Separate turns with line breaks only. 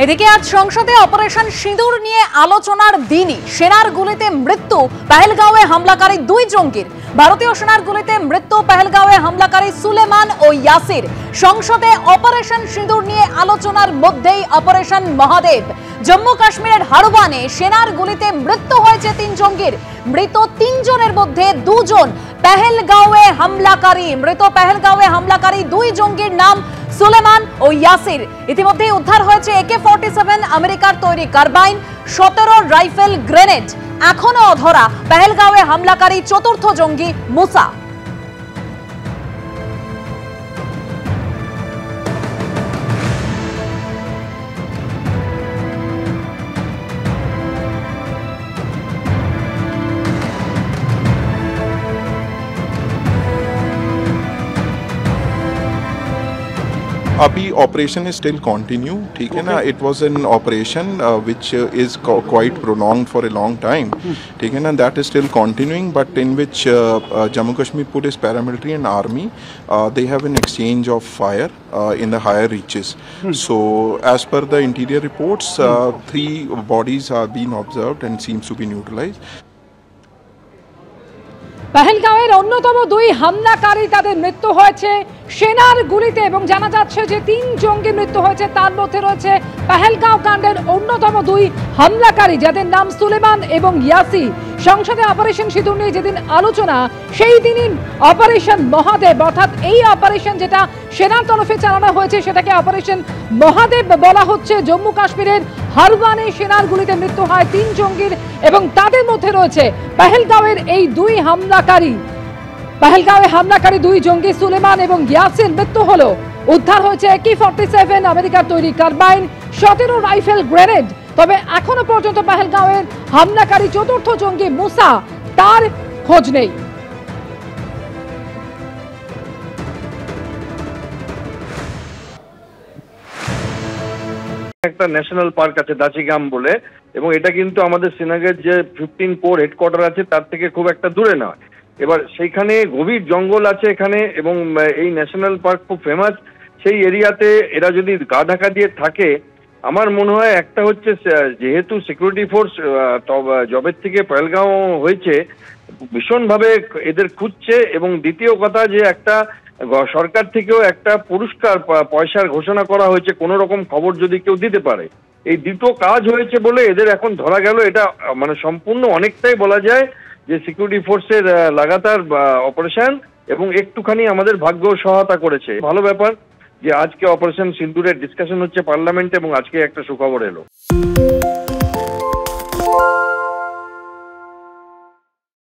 এদিকে আজ সংসদে অপারেশন সিঁদুর নিয়ে আলোচনার দিনই সেনার গুলিতে মৃত্যু পেহেলগাঁওয়ে হামলাকারী দুই জঙ্গির। ভারতীয় সেনার গুলিতে মৃত্যু পেহেলগাঁওয়ে হামলাকারী সুলেমান ও ইয়াসির। সংসদে অপারেশন সিঁদুর নিয়ে আলোচনার মধ্যেই অপারেশন মহাদেব। জম্মু কাশ্মীরের হারুবানে সেনার গুলিতে মৃত্যু হয়েছে তিন জঙ্গির। মৃত তিনজনের মধ্যে দুজন পেহেলগাঁওয়ে হামলাকারী। মৃত পেহেলগাঁওয়ে হামলাকারী দুই জঙ্গির নাম সুলেমান ও ইয়াসির। ইতিমধ্যে উদ্ধার হয়েছে AK-47 আমেরিকার তৈরি কার্বাইন, 17 রাইফেল, গ্রেনেড। এখনো অধরা পেহেলগাঁওয়ে হামলাকারী চতুর্থ জঙ্গি মুসা।
अभी ऑपरेशन इज स्टिल कंटिन्यू, ठीक है ना। It was an operation which is quite prolonged for a long time, ठीक है ना। That is still continuing, but in which Jammu Kashmir police, paramilitary and army they have an exchange of fire in the higher reaches. So as per the interior reports, 3 bodies are being observed and seems to be neutralized.
পেহেলগাঁওয়ের অন্যতম দুই হামলাকারী তাদের মৃত্যু হয়েছে সেনার গুলিতে এবং জানা যাচ্ছে যে 3 জঙ্গি মৃত্যু হয়েছে। তার মধ্যে রয়েছে পেহেলগাঁও কাণ্ডের অন্যতম দুই হামলাকারী যাদের নাম সুলেমান এবং ইয়াসি। সংসদে অপারেশন সিঁদুর নিয়ে যেদিন আলোচনা, সেই দিনই অপারেশন মহাদেব, অর্থাৎ এই অপারেশন যেটা সেনার তরফে চালানো হয়েছে সেটাকে অপারেশন মহাদেব বলা হচ্ছে। জম্মু কাশ্মীরের হারুবানে সেনার গুলিতে মৃত্যু হয় 3 জঙ্গির এবং তাদের মধ্যে রয়েছে পেহেলগাঁওয়ের এই দুই হামলাকারী। পেহেলগাঁওয়ে হামলাকারী দুই জঙ্গি সুলেমান এবং ইয়াসির মৃত্যু হলো। উদ্ধার হয়েছে AK-47 আমেরিকার তৈরি কার্বাইন, 17 রাইফেল, গ্রেনেড। তবে এখনো পর্যন্ত পেহেলগাঁওয়ের হামলাকারী চতুর্থ জঙ্গি মুসা, তার খোঁজ নেই।
একটা ন্যাশনাল পার্ক আছে দাচিগাম বলে, এবং এটা কিন্তু আমাদের শ্রীনগরের যে 15 কোর হেডকোয়ার্টার আছে তার থেকে খুব একটা দূরে নয়। এবার সেইখানে গভীর জঙ্গল আছে এখানে, এবং এই ন্যাশনাল পার্ক খুব ফেমাস। সেই এরিয়াতে এরা যদি গা ঢাকা দিয়ে থাকে, আমার মনে হয় একটা হচ্ছে যেহেতু সিকিউরিটি ফোর্স জবের থেকে পেহেলগাঁও হয়েছে, ভীষণভাবে এদের খুঁজছে। এবং দ্বিতীয় কথা যে একটা সরকার থেকেও একটা পুরস্কার পয়সার ঘোষণা করা হয়েছে কোনো রকম খবর যদি কেউ দিতে পারে। এই দুটো কাজ হয়েছে বলে এদের এখন ধরা গেল। এটা মানে সম্পূর্ণ অনেকটাই বলা যায় যে সিকিউরিটি ফোর্সের লাগাতার অপারেশন এবং একটুখানি আমাদের ভাগ্য সহায়তা করেছে। ভালো ব্যাপার যে আজকে অপারেশন সিঁদুরের ডিসকাশন হচ্ছে পার্লামেন্টে এবং আজকে একটা সুখবর এলো।